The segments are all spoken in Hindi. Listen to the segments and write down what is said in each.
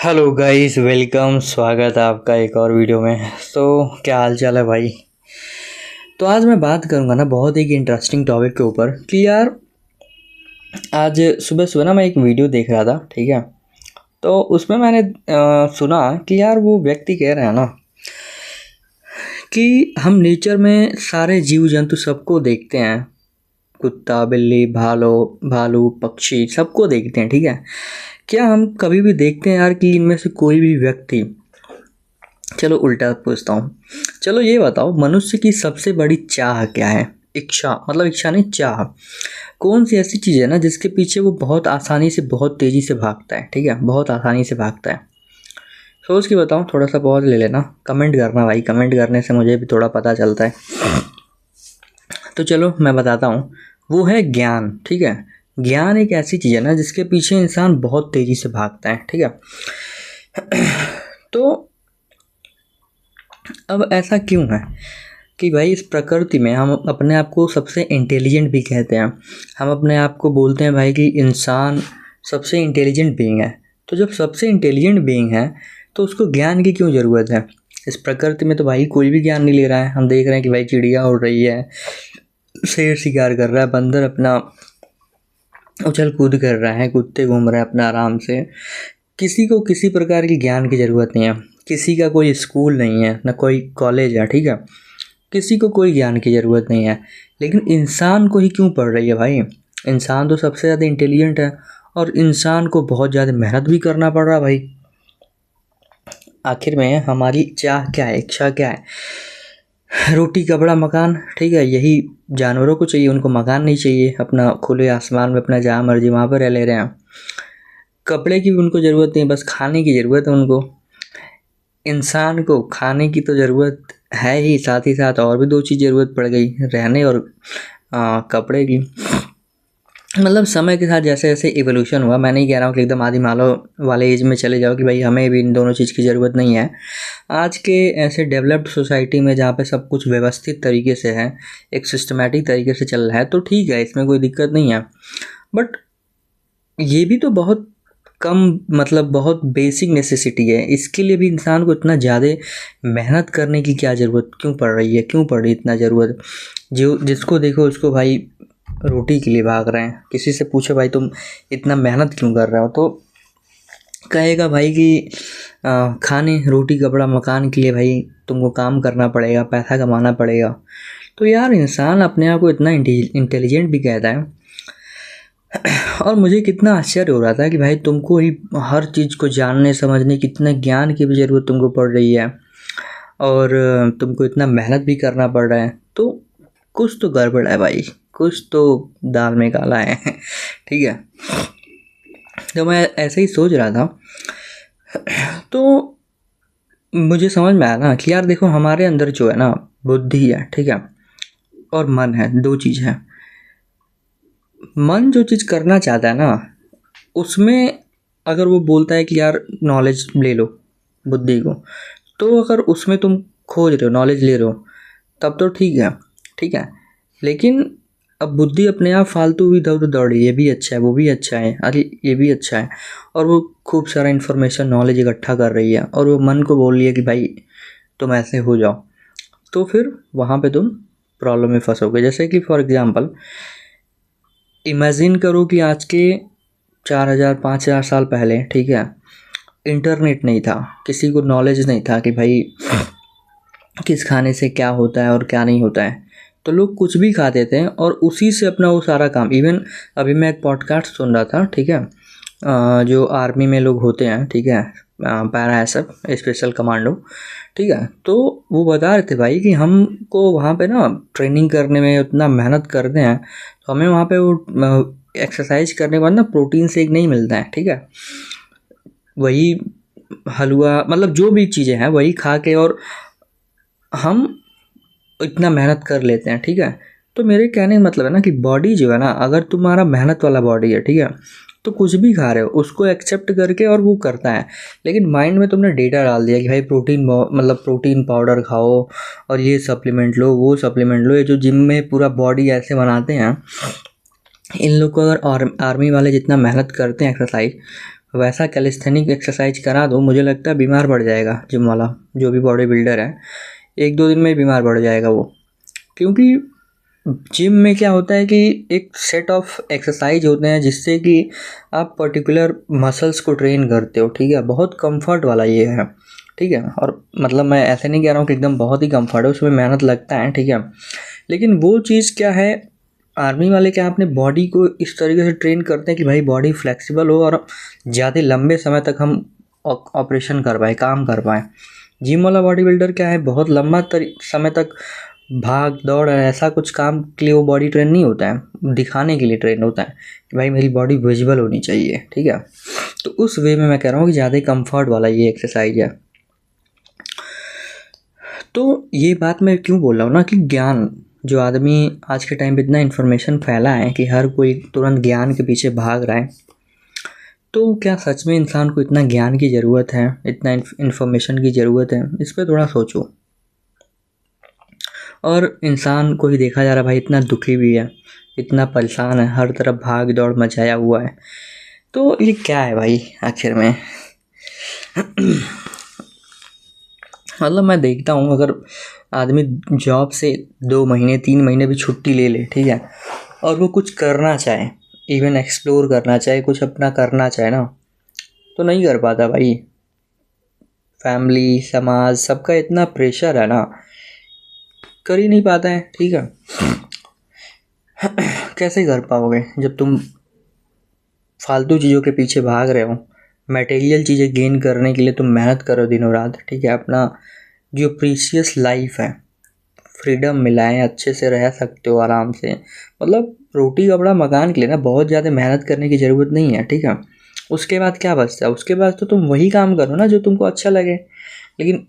Hello guys, welcome. स्वागत है आपका एक और वीडियो में। तो क्या हाल चाल है भाई। तो आज मैं बात करूंगा ना बहुत एक इंटरेस्टिंग टॉपिक के ऊपर कि यार आज सुबह सुबह ना मैं एक वीडियो देख रहा था, ठीक है। तो उसमें मैंने सुना कि यार वो व्यक्ति कह रहे हैं ना कि हम नेचर में सारे जीव जंतु सबको देखते हैं, कुत्ता बिल्ली भालू पक्षी सबको देखते हैं, ठीक है। क्या हम कभी भी देखते हैं यार कि इनमें से कोई भी व्यक्ति, चलो उल्टा पूछता हूँ, चलो ये बताओ मनुष्य की सबसे बड़ी चाह क्या है? इच्छा, मतलब इच्छा नहीं, चाह। कौन सी ऐसी चीज़ है ना जिसके पीछे वो बहुत आसानी से बहुत तेज़ी से भागता है, ठीक है, बहुत आसानी से भागता है। सोच के बताओ, थोड़ा सा पॉज ले लेना, कमेंट करना भाई, कमेंट करने से मुझे भी थोड़ा पता चलता है। तो चलो मैं बताता हूँ, वो है ज्ञान, ठीक है। ज्ञान एक ऐसी चीज़ है ना जिसके पीछे इंसान बहुत तेज़ी से भागता है, ठीक है। तो अब ऐसा क्यों है कि भाई इस प्रकृति में हम अपने आप को सबसे इंटेलिजेंट भी कहते हैं। हम अपने आप को बोलते हैं भाई कि इंसान सबसे इंटेलिजेंट बीइंग है। तो जब सबसे इंटेलिजेंट बीइंग है तो उसको ज्ञान की क्यों ज़रूरत है? इस प्रकृति में तो भाई कोई भी ज्ञान नहीं ले रहा है। हम देख रहे हैं कि भाई चिड़िया उड़ रही है, शेर शिकार कर रहा है, बंदर अपना उछल कूद कर रहा है, कुत्ते घूम रहे हैं अपना आराम से। किसी को किसी प्रकार की ज्ञान की ज़रूरत नहीं है। किसी का कोई स्कूल नहीं है, ना कोई कॉलेज है, ठीक है। किसी को कोई ज्ञान की ज़रूरत नहीं है। लेकिन इंसान को ही क्यों पड़ रही है भाई? इंसान तो सबसे ज़्यादा इंटेलिजेंट है और इंसान को बहुत ज़्यादा मेहनत भी करना पड़ रहा है भाई। आखिर में हमारी चाह क्या है, इच्छा क्या है? रोटी कपड़ा मकान, ठीक है। यही जानवरों को चाहिए, उनको मकान नहीं चाहिए। अपना खुले आसमान में अपना जहाँ मर्जी वहाँ पर रह ले रहे हैं। कपड़े की भी उनको ज़रूरत नहीं, बस खाने की ज़रूरत है उनको। इंसान को खाने की तो ज़रूरत है ही, साथ ही साथ और भी दो चीज़ ज़रूरत पड़ गई, रहने और कपड़े की। मतलब समय के साथ जैसे जैसे इवोल्यूशन हुआ, मैं नहीं कह रहा हूँ कि एकदम आदि मानव वाले एज में चले जाओ कि भाई हमें भी इन दोनों चीज़ की ज़रूरत नहीं है। आज के ऐसे डेवलप्ड सोसाइटी में जहाँ पे सब कुछ व्यवस्थित तरीके से है, एक सिस्टमेटिक तरीके से चल रहा है, तो ठीक है, इसमें कोई दिक्कत नहीं है। बट ये भी तो बहुत कम, मतलब बहुत बेसिक नेसेसिटी है। इसके लिए भी इंसान को इतना ज़्यादा मेहनत करने की क्या ज़रूरत क्यों पड़ रही है? क्यों पड़ रही इतना ज़रूरत? जो जिसको देखो उसको भाई रोटी के लिए भाग रहे हैं। किसी से पूछो भाई तुम इतना मेहनत क्यों कर रहे हो, तो कहेगा भाई कि खाने रोटी कपड़ा मकान के लिए भाई तुमको काम करना पड़ेगा, पैसा कमाना पड़ेगा। तो यार इंसान अपने आप को इतना इंटेलिजेंट भी कहता है। और मुझे कितना आश्चर्य हो रहा था कि भाई तुमको ही हर चीज़ को जानने समझने की, इतना ज्ञान की भी ज़रूरत तुमको पड़ रही है और तुमको इतना मेहनत भी करना पड़ रहा है। तो कुछ तो गड़बड़ है भाई, कुछ तो दाल में काला है। ठीक है। तो मैं ऐसे ही सोच रहा था, तो मुझे समझ में आया ना कि यार देखो, हमारे अंदर जो है ना बुद्धि है, ठीक है, और मन है, दो चीज़ है। मन जो चीज़ करना चाहता है ना, उसमें अगर वो बोलता है कि यार नॉलेज ले लो बुद्धि को, तो अगर उसमें तुम खोज रहे हो, नॉलेज ले रहे हो, तब तो ठीक है, ठीक है। लेकिन अब बुद्धि अपने आप फालतू इधर उधर दौड़ रही है, ये भी अच्छा है, वो भी अच्छा है, अरे ये भी अच्छा है, और वो खूब सारा इन्फॉर्मेशन नॉलेज इकट्ठा कर रही है, और वो मन को बोल रही है कि भाई तुम ऐसे हो जाओ। तो फिर वहाँ पे तुम प्रॉब्लम में फंसोगे। जैसे कि फॉर एग्जांपल इमेजिन करो कि आज के 4000 5000 साल पहले, ठीक है, इंटरनेट नहीं था, किसी को नॉलेज नहीं था कि भाई किस खाने से क्या होता है और क्या नहीं होता है। तो लोग कुछ भी खाते थे और उसी से अपना वो सारा काम, इवन अभी मैं एक पॉडकास्ट सुन रहा था, ठीक है, जो आर्मी में लोग होते हैं, ठीक है, पैरा एसएफ स्पेशल कमांडो, ठीक है। तो वो बता रहे थे भाई कि हमको वहाँ पे ना ट्रेनिंग करने में उतना मेहनत करते हैं, तो हमें वहाँ पे वो एक्सरसाइज करने के बाद ना प्रोटीन शेक नहीं मिलता है, ठीक है। वही हलवा, मतलब जो भी चीज़ें हैं वही खा के और हम इतना मेहनत कर लेते हैं, ठीक है। तो मेरे कहने का मतलब है ना कि बॉडी जो है ना, अगर तुम्हारा मेहनत वाला बॉडी है, ठीक है, तो कुछ भी खा रहे हो उसको एक्सेप्ट करके और वो करता है। लेकिन माइंड में तुमने डेटा डाल दिया कि भाई प्रोटीन, मतलब प्रोटीन पाउडर खाओ और ये सप्लीमेंट लो, वो सप्लीमेंट लो। ये जो जिम में पूरा बॉडी ऐसे बनाते हैं, इन लोग को अगर आर्मी वाले जितना मेहनत करते हैं एक्सरसाइज, वैसा कैलिस्थेनिक एक्सरसाइज करा दो, मुझे लगता है बीमार पड़ जाएगा जिम वाला, जो भी बॉडी बिल्डर है 1-2 दिन में ही बीमार पड़ जाएगा वो। क्योंकि जिम में क्या होता है कि एक सेट ऑफ एक्सरसाइज होते हैं जिससे कि आप पर्टिकुलर मसल्स को ट्रेन करते हो, ठीक है। बहुत कंफर्ट वाला ये है, ठीक है। और मतलब मैं ऐसे नहीं कह रहा हूँ कि एकदम बहुत ही कंफर्ट है, उसमें मेहनत लगता है, ठीक है। लेकिन वो चीज़ क्या है, आर्मी वाले क्या अपने बॉडी को इस तरीके से ट्रेन करते हैं कि भाई बॉडी फ्लेक्सिबल हो और ज़्यादा लंबे समय तक हम ऑपरेशन कर पाए, काम कर पाएँ। जिम वाला बॉडी बिल्डर क्या है, बहुत लंबा समय तक भाग दौड़ ऐसा कुछ काम के लिए वो बॉडी ट्रेन नहीं होता है, दिखाने के लिए ट्रेन होता है कि भाई मेरी बॉडी विजिबल होनी चाहिए, ठीक है। तो उस वे में मैं कह रहा हूँ कि ज़्यादा ही कंफर्ट वाला ये एक्सरसाइज है। तो ये बात मैं क्यों बोल रहा हूँ ना कि ज्ञान, जो आदमी आज के टाइम पे इतना इन्फॉर्मेशन फैला है कि हर कोई तुरंत ज्ञान के पीछे भाग रहा है, तो क्या सच में इंसान को इतना ज्ञान की ज़रूरत है, इतना इन्फॉर्मेशन की ज़रूरत है? इस पर थोड़ा सोचो। और इंसान को ही देखा जा रहा भाई इतना दुखी भी है, इतना परेशान है, हर तरफ भाग दौड़ मचाया हुआ है। तो ये क्या है भाई आखिर में? मतलब मैं देखता हूँ अगर आदमी जॉब से 2 महीने 3 महीने भी छुट्टी ले ले, ठीक है, और वो कुछ करना चाहे, इवन एक्सप्लोर करना चाहे, कुछ अपना करना चाहे ना, तो नहीं कर पाता भाई। फैमिली, समाज, सबका इतना प्रेशर है ना, कर ही नहीं पाता है, ठीक है। कैसे कर पाओगे जब तुम फालतू चीज़ों के पीछे भाग रहे हो, मटेरियल चीज़ें गेन करने के लिए तुम मेहनत करो दिनों रात, ठीक है। अपना जो प्रीशियस लाइफ है, फ्रीडम मिला है, अच्छे से रह सकते हो आराम से, मतलब रोटी कपड़ा मकान के लिए ना बहुत ज़्यादा मेहनत करने की ज़रूरत नहीं है, ठीक है। उसके बाद क्या बचता है? उसके बाद तो तुम वही काम करो ना जो तुमको अच्छा लगे। लेकिन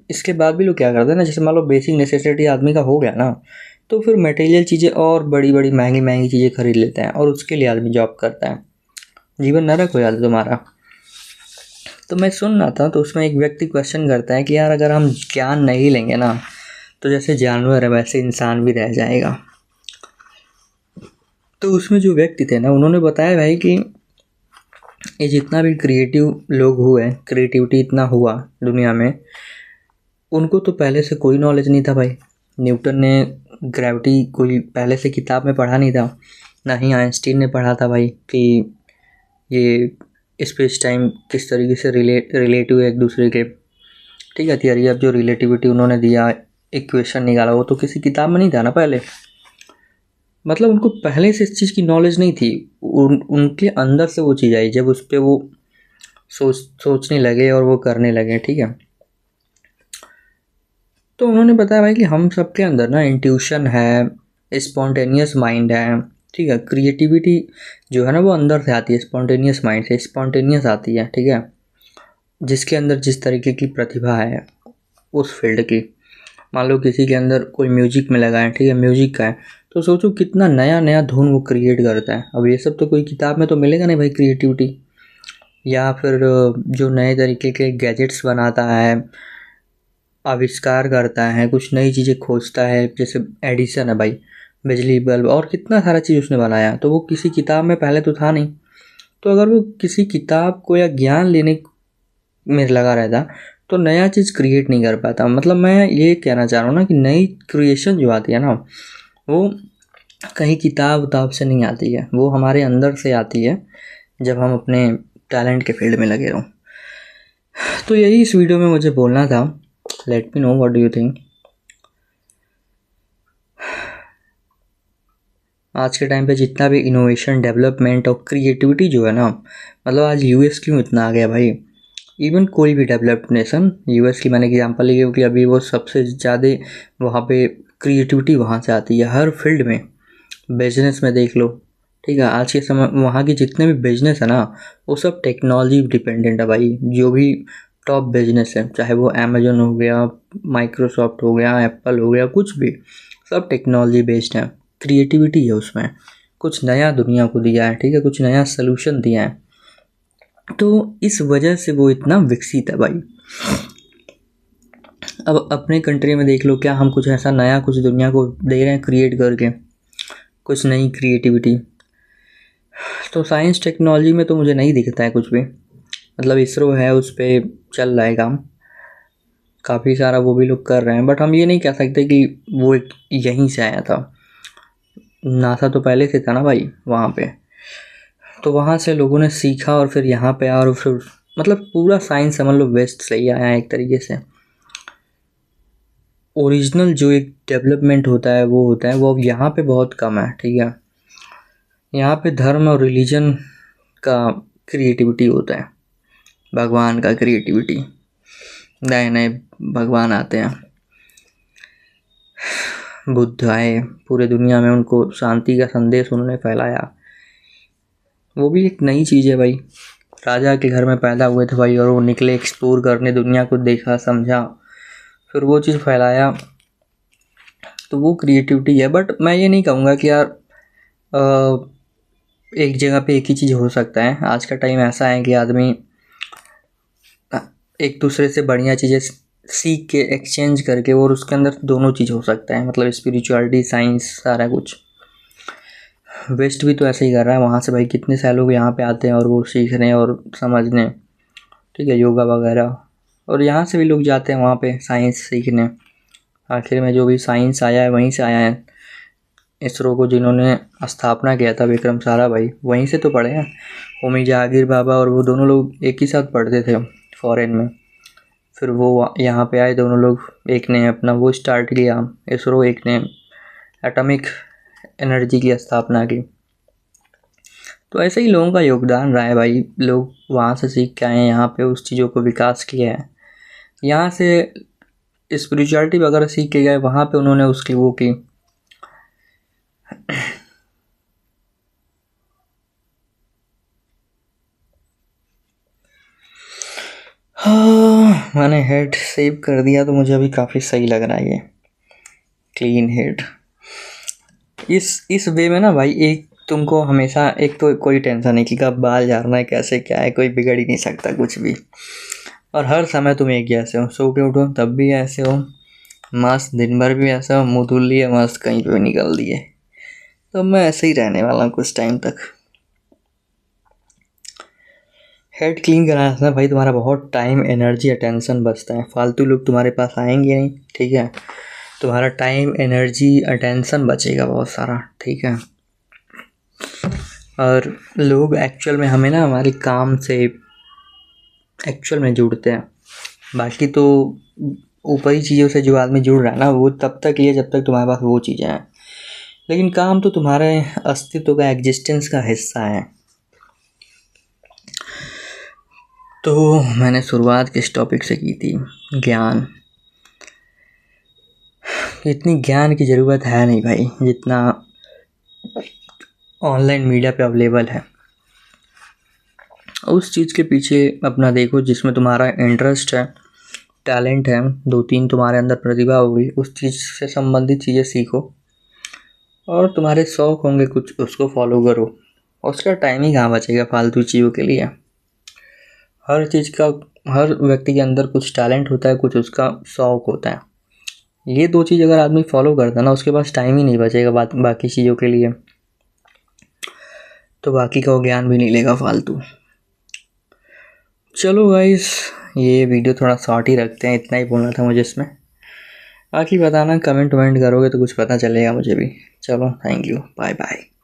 इसके बाद भी लोग क्या करते हैं ना, जैसे मान लो बेसिक नेसेसिटी आदमी का हो गया ना, तो फिर मटेरियल चीज़ें और बड़ी बड़ी महंगी महंगी चीज़ें खरीद लेते हैं और उसके लिए आदमी जॉब करता है। जीवन नरक हो जाता है तुम्हारा। तो मैं सुन रहा था, तो उसमें एक व्यक्ति क्वेश्चन करता है कि यार अगर हम ज्ञान नहीं लेंगे ना, तो जैसे जानवर है वैसे इंसान भी रह जाएगा। तो उसमें जो व्यक्ति थे ना, उन्होंने बताया भाई कि ये जितना भी क्रिएटिव लोग हुए, क्रिएटिविटी इतना हुआ दुनिया में, उनको तो पहले से कोई नॉलेज नहीं था भाई। न्यूटन ने ग्रेविटी कोई पहले से किताब में पढ़ा नहीं था, ना ही आइंस्टीन ने पढ़ा था भाई कि ये स्पेस टाइम किस तरीके से रिलेटिव है एक दूसरे के, ठीक है। थियरी ऑफ जो रिलेटिविटी उन्होंने दिया, इक्वेशन निकाला, वो तो किसी किताब में नहीं था ना पहले। मतलब उनको पहले से इस चीज़ की नॉलेज नहीं थी, उनके अंदर से वो चीज़ आई जब उस पर वो सोचने लगे और वो करने लगे, ठीक है। तो उन्होंने बताया भाई कि हम सबके अंदर ना इंट्यूशन है, स्पॉन्टेनियस माइंड है, ठीक है। क्रिएटिविटी जो है ना वो अंदर से आती है, स्पॉन्टेनियस माइंड से स्पॉन्टेनियस आती है, ठीक है। जिसके अंदर जिस तरीके की प्रतिभा है उस फील्ड की, मान लो किसी के अंदर कोई म्यूजिक में लगा है, ठीक है, म्यूजिक का है, तो सोचो कितना नया नया धुन वो क्रिएट करता है। अब ये सब तो कोई किताब में तो मिलेगा नहीं भाई, क्रिएटिविटी। या फिर जो नए तरीके के गैजेट्स बनाता है, आविष्कार करता है, कुछ नई चीज़ें खोजता है, जैसे एडिसन है भाई, बिजली बल्ब, और कितना सारा चीज़ उसने बनाया, तो वो किसी किताब में पहले तो था नहीं। तो अगर वो किसी किताब को या ज्ञान लेने में लगा रहता तो नया चीज़ क्रिएट नहीं कर पाता। मतलब मैं ये कहना चाह रहा हूँ ना कि नई क्रिएशन जो आती है ना, वो कहीं किताब उताब से नहीं आती है, वो हमारे अंदर से आती है जब हम अपने टैलेंट के फील्ड में लगे रहो। तो यही इस वीडियो में मुझे बोलना था। Let me know what do you think. आज के टाइम पे जितना भी इनोवेशन, डेवलपमेंट और क्रिएटिविटी जो है ना, मतलब आज यूएस क्यों इतना आ गया भाई। इवन कोई भी डेवलप्ड नेशन, यूएस की मैंने एग्जांपल ली क्योंकि अभी वो सबसे ज़्यादा वहाँ पे क्रिएटिविटी वहाँ से आती है, हर फील्ड में। बिजनेस में देख लो, ठीक है, आज के समय वहाँ की जितने भी बिजनेस है ना, वो सब टेक्नोलॉजी डिपेंडेंट है भाई। जो भी टॉप बिजनेस है, चाहे वो अमेजोन हो गया, माइक्रोसॉफ्ट हो गया, एप्पल हो गया, कुछ भी, सब टेक्नोलॉजी बेस्ड है। क्रिएटिविटी है उसमें, कुछ नया दुनिया को दिया है, ठीक है, कुछ नया सलूशन दिया है। तो इस वजह से वो इतना विकसित है भाई। अब अपने कंट्री में देख लो, क्या हम कुछ ऐसा नया कुछ दुनिया को दे रहे हैं क्रिएट करके, कुछ नई क्रिएटिविटी? तो साइंस टेक्नोलॉजी में तो मुझे नहीं दिखता है कुछ भी, मतलब इसरो है उस पर चल रहा है काम काफ़ी सारा, वो भी लोग कर रहे हैं, बट हम ये नहीं कह सकते कि वो एक यहीं से आया था। नासा तो पहले से था ना भाई वहाँ पे, तो वहाँ से लोगों ने सीखा और फिर यहाँ पे आया और फिर मतलब पूरा साइंस समझ लो वेस्ट से ही आया है एक तरीके से। ओरिजिनल जो एक डेवलपमेंट होता है वो अब यहाँ पे बहुत कम है, ठीक है। यहाँ पे धर्म और रिलीजन का क्रिएटिविटी होता है, भगवान का क्रिएटिविटी, नए नए भगवान आते हैं। बुद्ध आए, पूरे दुनिया में उनको शांति का संदेश उन्होंने फैलाया, वो भी एक नई चीज़ है भाई। राजा के घर में पैदा हुए थे भाई और वो निकले एक्सप्लोर करने, दुनिया को देखा समझा, फिर वो चीज़ फैलाया, तो वो क्रिएटिविटी है। बट मैं ये नहीं कहूँगा कि यार एक जगह पे एक ही चीज़ हो सकता है। आज का टाइम ऐसा है कि आदमी एक दूसरे से बढ़िया चीज़ें सीख के एक्सचेंज करके, और उसके अंदर दोनों चीज़ हो सकता है, मतलब स्पिरिचुअलिटी, साइंस, सारा कुछ। वेस्ट भी तो ऐसे ही कर रहा है, वहाँ से भाई कितने सारे लोग यहाँ पे आते हैं और वो सीखने और समझने, ठीक है, योगा वगैरह, और यहाँ से भी लोग जाते हैं वहाँ पे साइंस सीखने। आखिर में जो भी साइंस आया है वहीं से आया है। इसरो को जिन्होंने स्थापना किया था विक्रम साराभाई, वहीं से तो पढ़े हैं। होमी जहांगीर बाबा और वो दोनों लोग एक ही साथ पढ़ते थे फॉरेन में, फिर वो यहाँ पे आए दोनों लोग, एक ने अपना वो स्टार्ट किया इसरो, एक ने एटॉमिक एनर्जी की स्थापना की। तो ऐसे ही लोगों का योगदान रहा है भाई, लोग वहाँ से सीख के आए हैं, यहाँ पे उस चीज़ों को विकास किया है, यहाँ से स्पिरिचुअलिटी वगैरह सीख के गए, वहाँ पे उन्होंने उसकी वो की। हाँ, मैंने हेड सेव कर दिया तो मुझे अभी काफ़ी सही लग रहा है ये क्लीन हेड। इस वे में ना भाई, एक तुमको हमेशा एक तो कोई टेंशन नहीं कि कब बाल झाड़ना है, कैसे क्या है, कोई बिगड़ ही नहीं सकता कुछ भी, और हर समय तुम एक जैसे हो, सो के उठो तब भी ऐसे हो, मस्त दिन भर भी ऐसा हो, मुँह धुल लिए मस्त कहीं पे निकल दिए, तो मैं ऐसे ही रहने वाला हूँ कुछ टाइम तक। हेड क्लीन कराने से भाई तुम्हारा बहुत टाइम, एनर्जी, अटेंशन बचता है, फालतू लोग तुम्हारे पास आएंगे नहीं, ठीक है, तुम्हारा टाइम, एनर्जी, अटेंशन बचेगा बहुत सारा, ठीक है। और लोग एक्चुअल में हमें ना हमारे काम से एक्चुअल में जुड़ते हैं, बाकी तो ऊपरी चीज़ों से जो आदमी जुड़ रहा है ना, वो तब तक ही है जब तक तुम्हारे पास वो चीज़ें हैं, लेकिन काम तो तुम्हारे अस्तित्व का, एग्जिस्टेंस का हिस्सा है। तो मैंने शुरुआत किस टॉपिक से की थी, ज्ञान। इतनी ज्ञान की ज़रूरत है नहीं भाई जितना ऑनलाइन मीडिया पे अवेलेबल है। उस चीज़ के पीछे अपना देखो जिसमें तुम्हारा इंटरेस्ट है, टैलेंट है, 2-3 तुम्हारे अंदर प्रतिभा होगी, उस चीज़ से संबंधित चीज़ें सीखो, और तुम्हारे शौक़ होंगे कुछ, उसको फॉलो करो, उसका टाइम ही कहाँ बचेगा फालतू चीज़ों के लिए। हर चीज़ का, हर व्यक्ति के अंदर कुछ टैलेंट होता है, कुछ उसका शौक़ होता है, ये 2 चीज़ अगर आदमी फॉलो करता है ना, उसके पास टाइम ही नहीं बचेगा बाकी चीज़ों के लिए, तो बाकी का वो ज्ञान भी नहीं लेगा फालतू। चलो गाइस, ये वीडियो थोड़ा शॉर्ट ही रखते हैं, इतना ही बोलना था मुझे इसमें। बाकी बताना, कमेंट करोगे तो कुछ पता चलेगा मुझे भी। चलो, थैंक यू, बाय बाय।